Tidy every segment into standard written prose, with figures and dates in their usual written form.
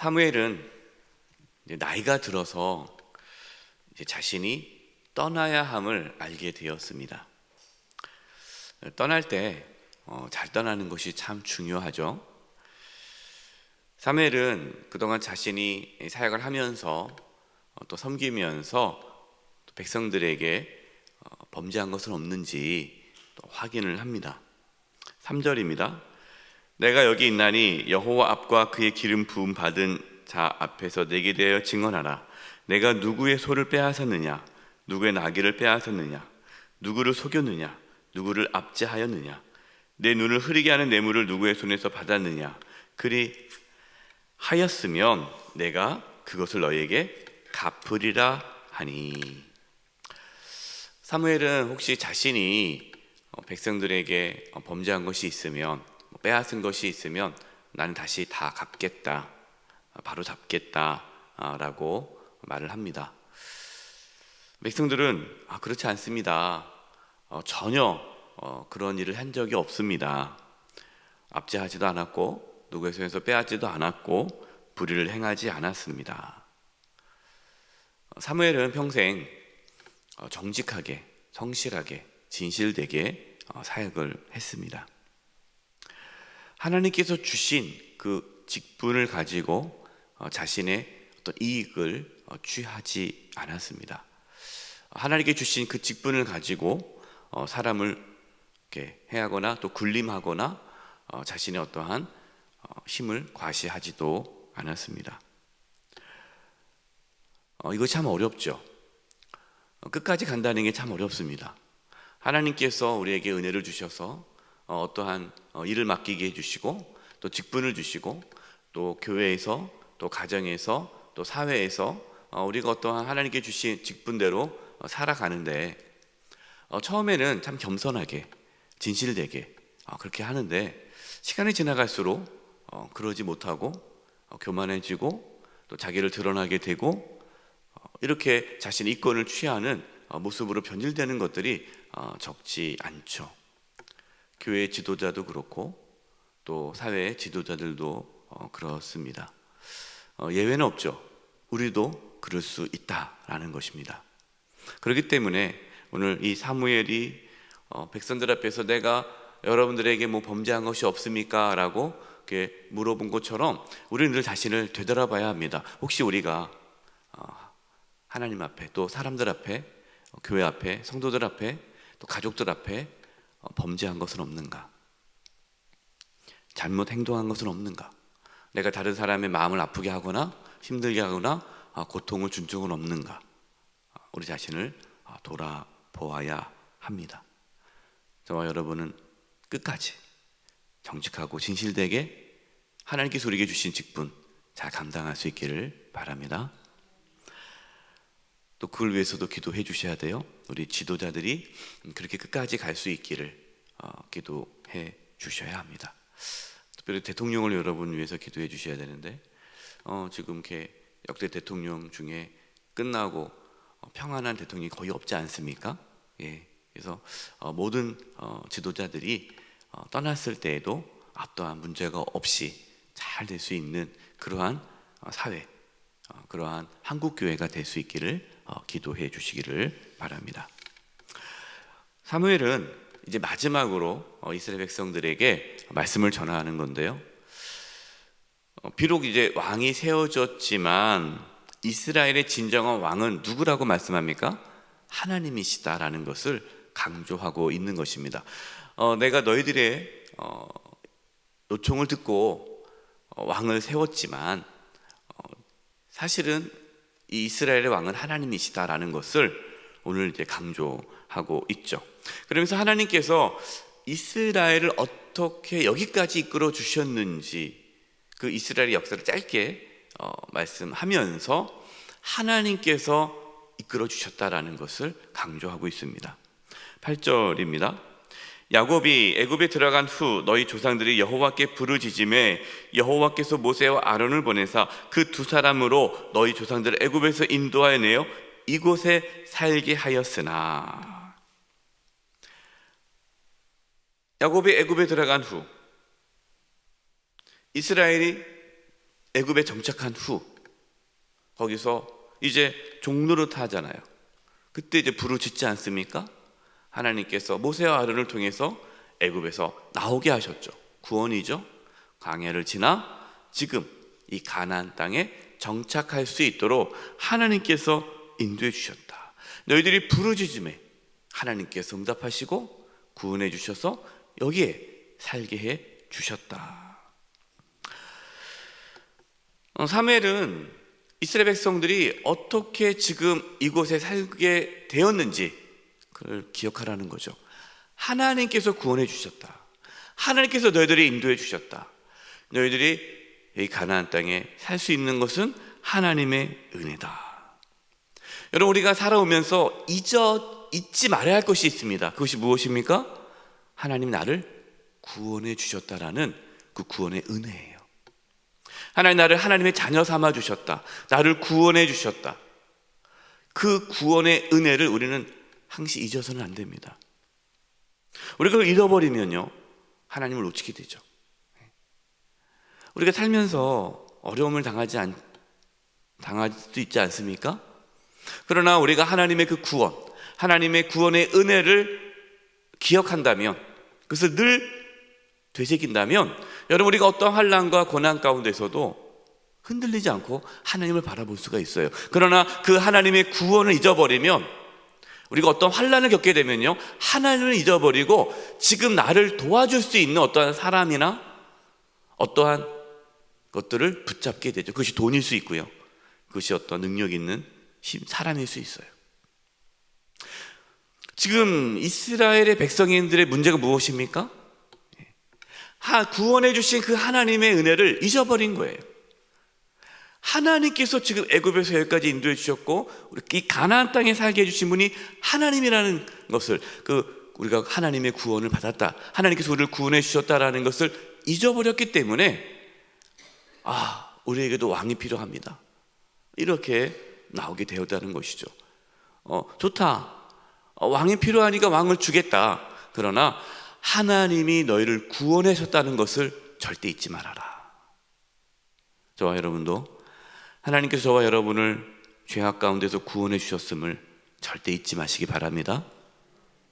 사무엘은 이제 나이가 들어서 이제 자신이 떠나야 함을 알게 되었습니다. 떠날 때 잘 떠나는 것이 참 중요하죠. 사무엘은 그동안 자신이 사역을 하면서 또 섬기면서 또 백성들에게 범죄한 것은 없는지 또 확인을 합니다. 3절입니다. 내가 여기 있나니 여호와 앞과 그의 기름 부음 받은 자 앞에서 내게 대하여 증언하라. 내가 누구의 소를 빼앗았느냐, 누구의 나귀를 빼앗았느냐, 누구를 속였느냐, 누구를 압제하였느냐, 내 눈을 흐리게 하는 뇌물을 누구의 손에서 받았느냐. 그리 하였으면 내가 그것을 너에게 갚으리라 하니. 사무엘은 혹시 자신이 백성들에게 범죄한 것이 있으면, 빼앗은 것이 있으면 나는 다시 다 갚겠다, 바로 잡겠다 라고 말을 합니다. 백성들은 그렇지 않습니다. 전혀 그런 일을 한 적이 없습니다. 압제하지도 않았고 누구의 손에서 빼앗지도 않았고 불의를 행하지 않았습니다. 사무엘은 평생 정직하게, 성실하게, 진실되게 사역을 했습니다. 하나님께서 주신 그 직분을 가지고 자신의 어떤 이익을 취하지 않았습니다. 하나님께 주신 그 직분을 가지고 사람을 이렇게 해하거나 또 군림하거나 자신의 어떠한 힘을 과시하지도 않았습니다. 이거 참 어렵죠. 끝까지 간다는 게 참 어렵습니다. 하나님께서 우리에게 은혜를 주셔서 어떠한 일을 맡기게 해주시고 또 직분을 주시고 또 교회에서 또 가정에서 또 사회에서 우리가 어떠한 하나님께 주신 직분대로 살아가는데 처음에는 참 겸손하게 진실되게 그렇게 하는데 시간이 지나갈수록 그러지 못하고 교만해지고 또 자기를 드러나게 되고 이렇게 자신의 이권을 취하는 모습으로 변질되는 것들이 적지 않죠. 교회 지도자도 그렇고 또 사회 지도자들도 그렇습니다. 예외는 없죠. 우리도 그럴 수 있다라는 것입니다. 그렇기 때문에 오늘 이 사무엘이 백성들 앞에서 내가 여러분들에게 뭐 범죄한 것이 없습니까? 라고 이렇게 물어본 것처럼 우리는 늘 자신을 되돌아봐야 합니다. 혹시 우리가 하나님 앞에 또 사람들 앞에 교회 앞에 성도들 앞에 또 가족들 앞에 범죄한 것은 없는가? 잘못 행동한 것은 없는가? 내가 다른 사람의 마음을 아프게 하거나 힘들게 하거나 고통을 준 적은 없는가? 우리 자신을 돌아보아야 합니다. 저와 여러분은 끝까지 정직하고 진실되게 하나님께서 우리에게 주신 직분 잘 감당할 수 있기를 바랍니다. 또 그걸 위해서도 기도해 주셔야 돼요. 우리 지도자들이 그렇게 끝까지 갈 수 있기를 기도해 주셔야 합니다. 특별히 대통령을 여러분 위해서 기도해 주셔야 되는데 지금 이렇게 역대 대통령 중에 끝나고 평안한 대통령이 거의 없지 않습니까? 예, 그래서 모든 지도자들이 떠났을 때에도 어떠한 문제가 없이 잘 될 수 있는 그러한 사회, 그러한 한국교회가 될 수 있기를 기도해 주시기를 바랍니다. 사무엘은 이제 마지막으로 이스라엘 백성들에게 말씀을 전하는 건데요. 비록 이제 왕이 세워졌지만 이스라엘의 진정한 왕은 누구라고 말씀합니까? 하나님이시다라는 것을 강조하고 있는 것입니다. 내가 너희들의 요청을 듣고 왕을 세웠지만 사실은 이 이스라엘의 왕은 하나님이시다라는 것을 오늘 이제 강조하고 있죠. 그러면서 하나님께서 이스라엘을 어떻게 여기까지 이끌어 주셨는지 그 이스라엘의 역사를 짧게 말씀하면서 하나님께서 이끌어 주셨다라는 것을 강조하고 있습니다. 8절입니다. 야곱이 애굽에 들어간 후 너희 조상들이 여호와께 부르짖음에 여호와께서 모세와 아론을 보내사 그 두 사람으로 너희 조상들을 애굽에서 인도하여 내어 이곳에 살게 하였으나. 야곱이 애굽에 들어간 후 이스라엘이 애굽에 정착한 후 거기서 이제 종노릇 하잖아요. 그때 이제 부르짖지 않습니까? 하나님께서 모세와 아론을 통해서 애굽에서 나오게 하셨죠. 구원이죠. 광야를 지나 지금 이 가나안 땅에 정착할 수 있도록 하나님께서 인도해 주셨다. 너희들이 부르짖음에 하나님께서 응답하시고 구원해 주셔서 여기에 살게 해 주셨다. 사무엘은 이스라엘 백성들이 어떻게 지금 이곳에 살게 되었는지 그걸 기억하라는 거죠. 하나님께서 구원해 주셨다. 하나님께서 너희들이 인도해 주셨다. 너희들이 이 가나안 땅에 살 수 있는 것은 하나님의 은혜다. 여러분, 우리가 살아오면서 잊지 말아야 할 것이 있습니다. 그것이 무엇입니까? 하나님 나를 구원해 주셨다라는 그 구원의 은혜예요. 하나님 나를 하나님의 자녀 삼아 주셨다. 나를 구원해 주셨다. 그 구원의 은혜를 우리는 항시 잊어서는 안 됩니다. 우리가 그걸 잃어버리면요, 하나님을 놓치게 되죠. 우리가 살면서 어려움을 당할 수 있지 않습니까? 그러나 우리가 하나님의 그 구원, 하나님의 구원의 은혜를 기억한다면, 그것을 늘 되새긴다면, 여러분, 우리가 어떤 환난과 고난 가운데서도 흔들리지 않고 하나님을 바라볼 수가 있어요. 그러나 그 하나님의 구원을 잊어버리면, 우리가 어떤 환난을 겪게 되면요, 하나님을 잊어버리고 지금 나를 도와줄 수 있는 어떠한 사람이나 어떠한 것들을 붙잡게 되죠. 그것이 돈일 수 있고요, 그것이 어떤 능력 있는 사람일 수 있어요. 지금 이스라엘의 백성인들의 문제가 무엇입니까? 구원해 주신 그 하나님의 은혜를 잊어버린 거예요. 하나님께서 지금 애굽에서 여기까지 인도해 주셨고 이 가나안 땅에 살게 해주신 분이 하나님이라는 것을, 우리가 하나님의 구원을 받았다, 하나님께서 우리를 구원해 주셨다라는 것을 잊어버렸기 때문에 우리에게도 왕이 필요합니다, 이렇게 나오게 되었다는 것이죠. 좋다, 왕이 필요하니까 왕을 주겠다. 그러나 하나님이 너희를 구원하셨다는 것을 절대 잊지 말아라. 저와 여러분도 하나님께서 저와 여러분을 죄악 가운데서 구원해 주셨음을 절대 잊지 마시기 바랍니다.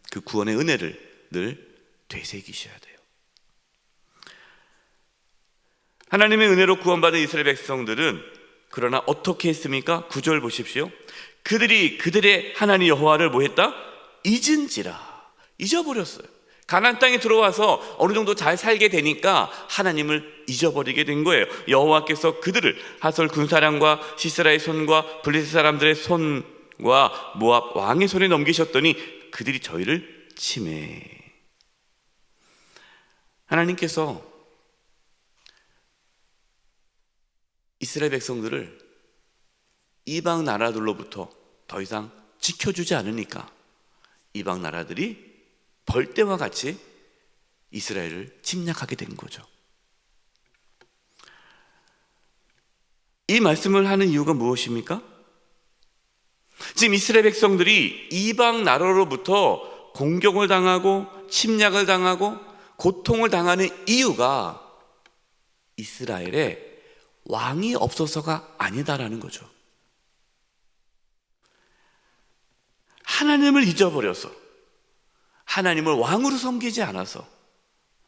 그 구원의 은혜를 늘 되새기셔야 돼요. 하나님의 은혜로 구원받은 이스라엘 백성들은 그러나 어떻게 했습니까? 9절 보십시오. 그들이 그들의 하나님 여호와를 뭐 했다? 잊어버렸어요. 가나안 땅에 들어와서 어느 정도 잘 살게 되니까 하나님을 잊어버리게 된 거예요. 여호와께서 그들을 하솔 군사령과 시스라의 손과 블레셋 사람들의 손과 모압 왕의 손에 넘기셨더니 그들이 저희를 침해. 하나님께서 이스라엘 백성들을 이방 나라들로부터 더 이상 지켜주지 않으니까 이방 나라들이 벌떼와 같이 이스라엘을 침략하게 된 거죠. 이 말씀을 하는 이유가 무엇입니까? 지금 이스라엘 백성들이 이방 나라로부터 공격을 당하고 침략을 당하고 고통을 당하는 이유가 이스라엘에 왕이 없어서가 아니다라는 거죠. 하나님을 잊어버려서, 하나님을 왕으로 섬기지 않아서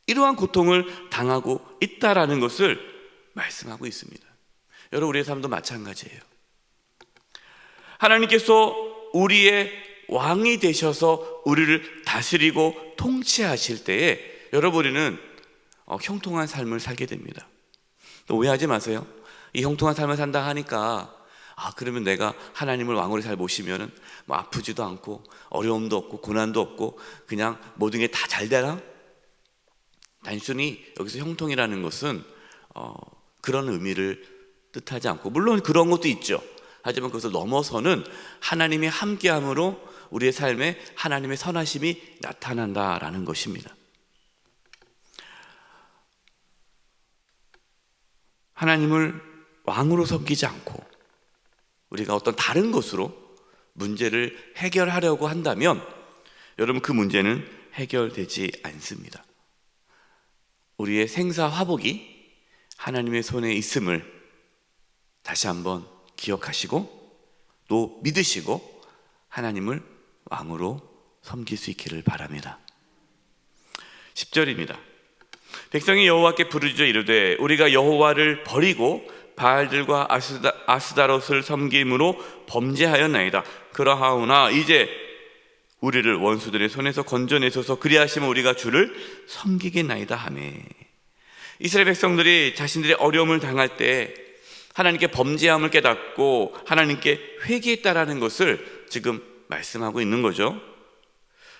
이러한 고통을 당하고 있다라는 것을 말씀하고 있습니다. 여러분, 우리의 삶도 마찬가지예요. 하나님께서 우리의 왕이 되셔서 우리를 다스리고 통치하실 때에 여러분, 우리는 형통한 삶을 살게 됩니다. 또 오해하지 마세요. 이 형통한 삶을 산다 하니까 그러면 내가 하나님을 왕으로 잘 모시면은 뭐 아프지도 않고 어려움도 없고 고난도 없고 그냥 모든 게 다 잘 되나? 단순히 여기서 형통이라는 것은 그런 의미를 뜻하지 않고, 물론 그런 것도 있죠. 하지만 그것을 넘어서는 하나님의 함께함으로 우리의 삶에 하나님의 선하심이 나타난다라는 것입니다. 하나님을 왕으로 섬기지 않고 우리가 어떤 다른 것으로 문제를 해결하려고 한다면 여러분, 그 문제는 해결되지 않습니다. 우리의 생사화복이 하나님의 손에 있음을 다시 한번 기억하시고 또 믿으시고 하나님을 왕으로 섬길 수 있기를 바랍니다. 10절입니다. 백성이 여호와께 부르짖어 이르되 우리가 여호와를 버리고 바알들과 아스다롯을 섬김으로 범죄하였나이다. 그러하오나 이제 우리를 원수들의 손에서 건져내소서. 그리하시면 우리가 주를 섬기겠나이다 하매. 이스라엘 백성들이 자신들의 어려움을 당할 때 하나님께 범죄함을 깨닫고 하나님께 회개했다라는 것을 지금 말씀하고 있는 거죠.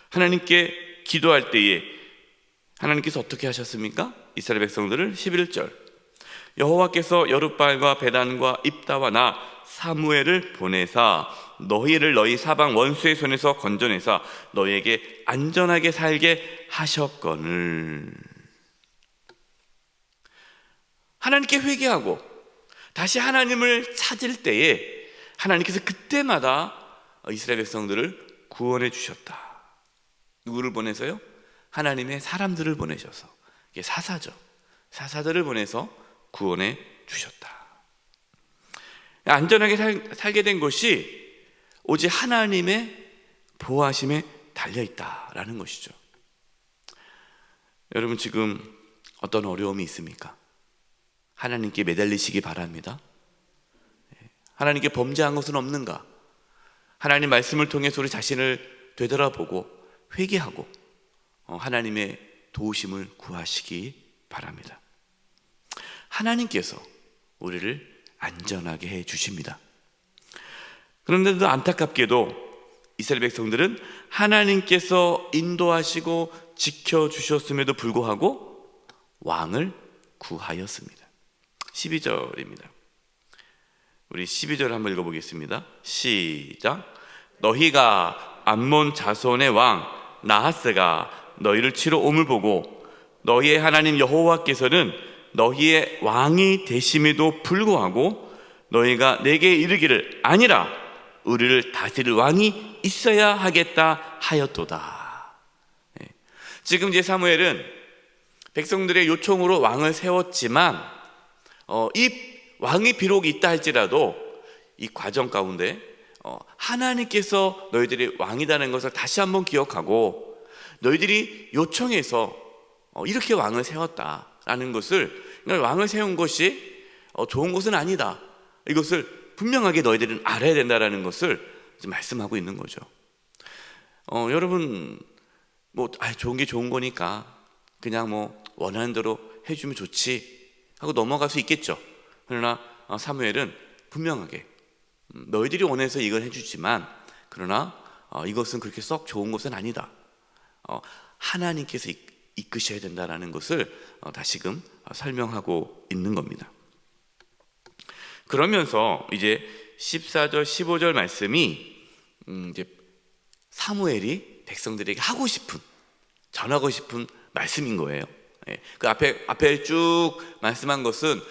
하나님께 기도할 때에 하나님께서 어떻게 하셨습니까? 이스라엘 백성들을 11절 여호와께서 여룻바알과 베단과 입다와 나 사무엘을 보내사 너희를 너희 사방 원수의 손에서 건져내사 너희에게 안전하게 살게 하셨거늘. 하나님께 회개하고 다시 하나님을 찾을 때에 하나님께서 그때마다 이스라엘 백성들을 구원해 주셨다. 누구를 보내서요? 하나님의 사람들을 보내셔서, 이게 사사죠. 사사들을 보내서 구원해 주셨다. 안전하게 살게 된 것이 오직 하나님의 보호하심에 달려있다라는 것이죠. 여러분 지금 어떤 어려움이 있습니까? 하나님께 매달리시기 바랍니다. 하나님께 범죄한 것은 없는가? 하나님 말씀을 통해서 우리 자신을 되돌아보고 회개하고 하나님의 도우심을 구하시기 바랍니다. 하나님께서 우리를 안전하게 해 주십니다. 그런데도 안타깝게도 이스라엘 백성들은 하나님께서 인도하시고 지켜주셨음에도 불구하고 왕을 구하였습니다. 12절입니다. 우리 12절 한번 읽어보겠습니다. 시작. 너희가 암몬 자손의 왕 나하스가 너희를 치러 옴을 보고 너희의 하나님 여호와께서는 너희의 왕이 되심에도 불구하고 너희가 내게 이르기를 아니라 우리를 다스릴 왕이 있어야 하겠다 하였도다. 지금 이제 사무엘은 백성들의 요청으로 왕을 세웠지만 이 왕이 비록 있다 할지라도 이 과정 가운데 하나님께서 너희들이 왕이라는 것을 다시 한번 기억하고 너희들이 요청해서 이렇게 왕을 세웠다라는 것을, 그러니까 왕을 세운 것이 좋은 것은 아니다, 이것을 분명하게 너희들은 알아야 된다라는 것을 말씀하고 있는 거죠. 여러분 좋은 게 좋은 거니까 그냥 원하는 대로 해주면 좋지 하고 넘어갈 수 있겠죠. 그러나 사무엘은 분명하게 너희들이 원해서 이걸 해주지만 그러나 이것은 그렇게 썩 좋은 것은 아니다. 하나님께서 이끄셔야 된다라는 것을 다시금 설명하고 있는 겁니다. 그러면서 이제 14절 15절 말씀이 이제 사무엘이 백성들에게 하고 싶은, 전하고 싶은 말씀인 거예요. 그 앞에 쭉 말씀한 것은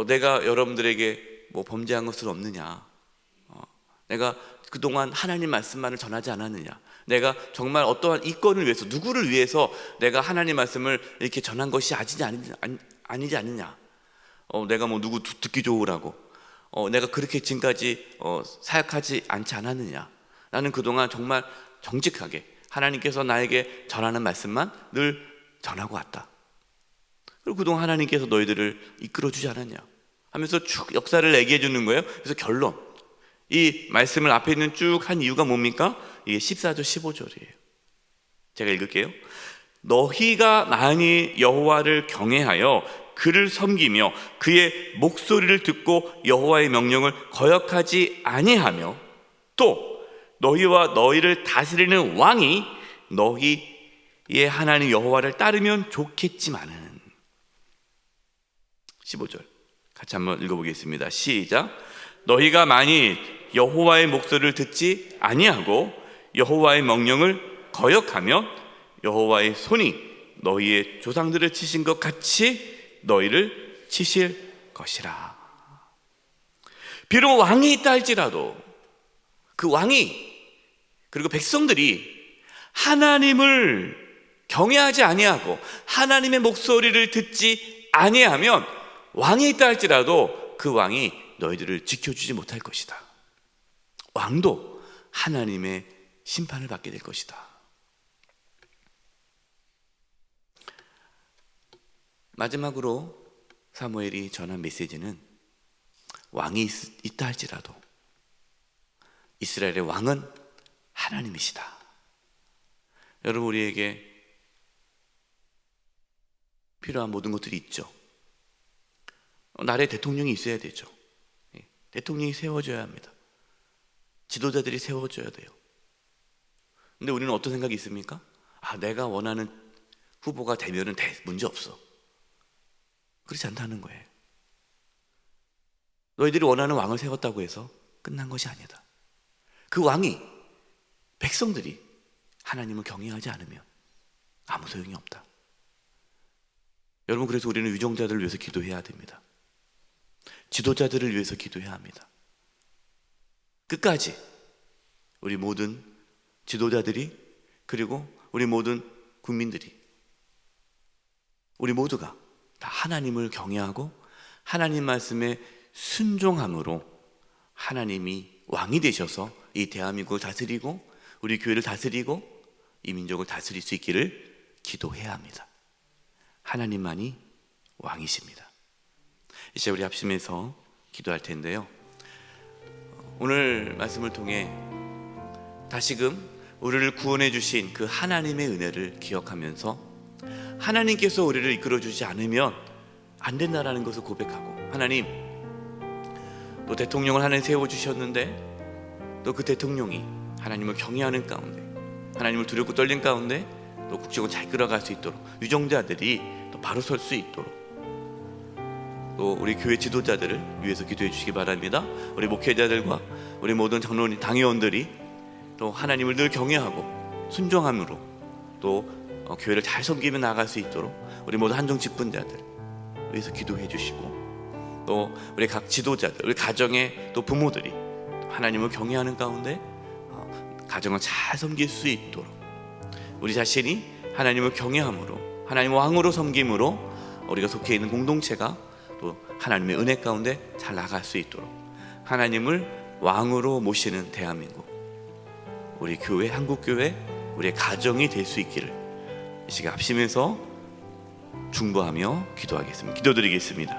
내가 여러분들에게 범죄한 것은 없느냐, 내가 그동안 하나님 말씀만을 전하지 않았느냐, 내가 정말 어떠한 이권을 위해서, 누구를 위해서 내가 하나님 말씀을 이렇게 전한 것이 아니지 않느냐, 내가 누구 듣기 좋으라고 내가 그렇게 지금까지 사역하지 않지 않았느냐, 나는 그동안 정말 정직하게 하나님께서 나에게 전하는 말씀만 늘 전하고 왔다. 그리고 그동안 하나님께서 너희들을 이끌어주지 않았냐 하면서 쭉 역사를 얘기해 주는 거예요. 그래서 결론, 이 말씀을 앞에 있는 쭉 한 이유가 뭡니까? 이게 14절 15절이에요 제가 읽을게요. 너희가 많이 여호와를 경외하여 그를 섬기며 그의 목소리를 듣고 여호와의 명령을 거역하지 아니하며 또 너희와 너희를 다스리는 왕이 너희의 하나님 여호와를 따르면 좋겠지만은. 15절 같이 한번 읽어보겠습니다. 시작. 너희가 만일 여호와의 목소리를 듣지 아니하고 여호와의 명령을 거역하면 여호와의 손이 너희의 조상들을 치신 것 같이 너희를 치실 것이라. 비록 왕이 있다 할지라도 그 왕이, 그리고 백성들이 하나님을 경외하지 아니하고 하나님의 목소리를 듣지 아니하면 왕이 있다 할지라도 그 왕이 너희들을 지켜주지 못할 것이다. 왕도 하나님의 심판을 받게 될 것이다. 마지막으로 사무엘이 전한 메시지는 왕이 있다 할지라도 이스라엘의 왕은 하나님이시다. 여러분, 우리에게 필요한 모든 것들이 있죠. 나라에 대통령이 있어야 되죠. 대통령이 세워져야 합니다. 지도자들이 세워져야 돼요. 근데 우리는 어떤 생각이 있습니까? 내가 원하는 후보가 되면은 문제 없어. 그렇지 않다는 거예요. 너희들이 원하는 왕을 세웠다고 해서 끝난 것이 아니다. 그 왕이, 백성들이 하나님을 경외하지 않으면 아무 소용이 없다. 여러분, 그래서 우리는 유정자들을 위해서 기도해야 됩니다. 지도자들을 위해서 기도해야 합니다. 끝까지 우리 모든 지도자들이, 그리고 우리 모든 국민들이, 우리 모두가 다 하나님을 경외하고 하나님 말씀에 순종함으로 하나님이 왕이 되셔서 이 대한민국을 다스리고 우리 교회를 다스리고 이 민족을 다스릴 수 있기를 기도해야 합니다. 하나님만이 왕이십니다. 이제 우리 합심해서 기도할 텐데요, 오늘 말씀을 통해 다시금 우리를 구원해 주신 그 하나님의 은혜를 기억하면서 하나님께서 우리를 이끌어 주지 않으면 안 된다라는 것을 고백하고, 하나님, 또 대통령을 하나님 세워주셨는데 또 그 대통령이 하나님을 경외하는 가운데, 하나님을 두렵고 떨린 가운데 또 국정을 잘 끌어갈 수 있도록, 유정자들이 또 바로 설 수 있도록 또 우리 교회 지도자들을 위해서 기도해 주시기 바랍니다. 우리 목회자들과 우리 모든 장로님, 당회원들이 또 하나님을 늘 경외하고 순종함으로 또 교회를 잘 섬기며 나아갈 수 있도록 우리 모든 한정 직분자들 위해서 기도해 주시고, 또 우리 각 지도자들, 우리 가정의 또 부모들이 하나님을 경외하는 가운데 가정을 잘 섬길 수 있도록 우리 자신이 하나님을 경외함으로, 하나님 왕으로 섬김으로 우리가 속해 있는 공동체가 또 하나님의 은혜 가운데 잘 나갈 수 있도록 하나님을 왕으로 모시는 대한민국, 우리 교회, 한국교회, 우리의 가정이 될 수 있기를 이 시간 합심해서 중보하며 기도하겠습니다. 기도드리겠습니다.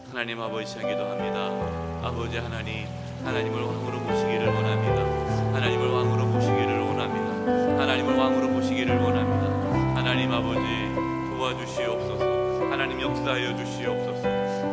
하나님 아버지, 기도합니다. 아버지 하나님, 하나님을 왕으로 모시기를 원합니다. 하나님을 왕으로 모시기를 원합니다. 하나님을 왕으로 모시기를 원합니다. 하나님 아버지, 도와주시옵소서. 하나님 역사하여 주시옵소서.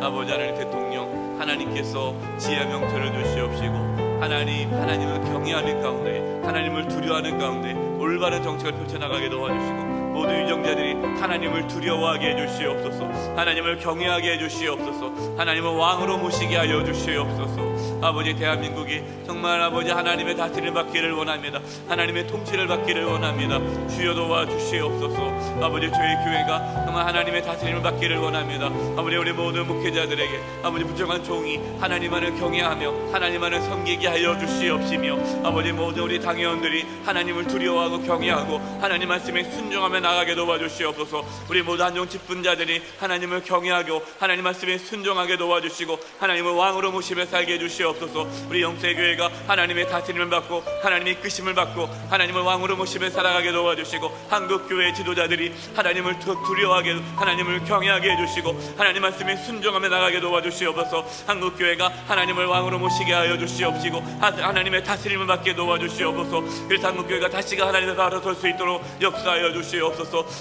아버지 하나님, 대통령 하나님께서 지혜 명철을 주시옵시고, 하나님을 경외하는 가운데, 하나님을 두려워하는 가운데 올바른 정책을 펼쳐나가게 도와주시고, 모든 유정자들이 하나님을 두려워하게 해주시옵소서. 하나님을 경외하게 해주시옵소서. 하나님을 왕으로 모시게 하여 주시옵소서. 아버지, 대한민국이 정말 아버지 하나님의 다스림을 받기를 원합니다. 하나님의 통치를 받기를 원합니다. 주여 도와주시옵소서. 아버지, 저희 교회가 정말 하나님의 다스림을 받기를 원합니다. 아버지, 우리 모든 목회자들에게 아버지 부정한 종이 하나님만을 경외하며 하나님만을 섬기게 하여 주시옵시며, 아버지 모든 우리 당회원들이 하나님을 두려워하고 경외하고 하나님 말씀에 순종하며 나가게 도와주시옵소서. 우리 모두 한종 직분자들이 하나님을 경외하고 하나님 말씀에 순종하게 도와주시고 하나님을 왕으로 모시며 살게 해주시옵소서. 우리 영세교회가 하나님의 다스림을 받고 하나님의 이끄심을 받고 하나님을 왕으로 모시며 살아가게 도와주시고, 한국교회 지도자들이 하나님을 두려워하게, 하나님을 경외하게 해주시고 하나님 말씀에 순종하며 나가게 도와주시옵소서. 한국교회가 하나님을 왕으로 모시게 하여 주시옵시고 하나님의 다스림을 받게 도와주시옵소서. 그래서 한국교회가 다시가 하나님의 바로 설 수 있도록 역사하여 주시옵소서.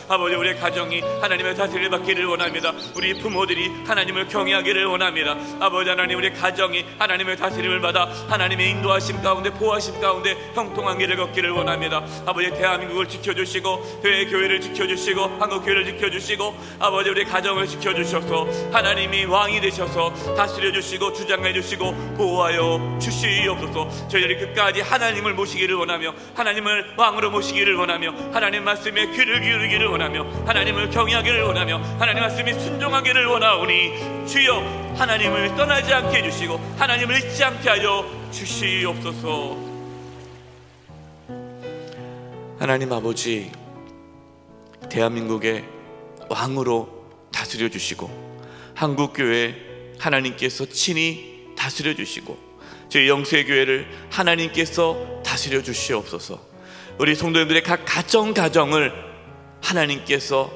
아버지, 우리의 가정이 하나님의 다스림을 받기를 원합니다. 우리 부모들이 하나님을 경외하기를 원합니다. 아버지 하나님, 우리 가정이 하나님의 다스림을 받아 하나님의 인도하심 가운데, 보호하심 가운데 형통한 길을 걷기를 원합니다. 아버지, 대한민국을 지켜주시고 교회를 지켜주시고 한국교회를 지켜주시고 아버지, 우리 가정을 지켜주셔서 하나님이 왕이 되셔서 다스려주시고 주장해주시고 보호하여 주시옵소서. 저희들이 끝까지 하나님을 모시기를 원하며 하나님을 왕으로 모시기를 원하며 하나님 말씀에 귀를 기울이기를 원하며 하나님을 경외하기를 원하며 하나님 말씀에 순종하기를 원하오니, 주여 하나님을 떠나지 않게 해주시고 하나님을 잊지 않게 하여 주시옵소서. 하나님 아버지, 대한민국의 왕으로 다스려 주시고 한국교회, 하나님께서 친히 다스려 주시고 저희 영세교회를 하나님께서 다스려 주시옵소서. 우리 성도님들의 각 가정을 하나님께서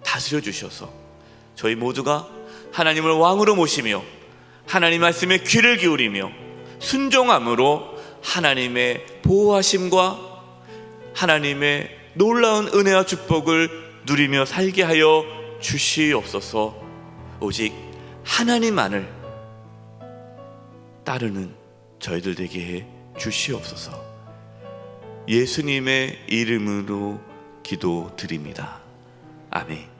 다스려 주셔서 저희 모두가 하나님을 왕으로 모시며 하나님 말씀에 귀를 기울이며 순종함으로 하나님의 보호하심과 하나님의 놀라운 은혜와 축복을 누리며 살게 하여 주시옵소서. 오직 하나님만을 따르는 저희들 되게 해 주시옵소서. 예수님의 이름으로 기도드립니다. 아멘.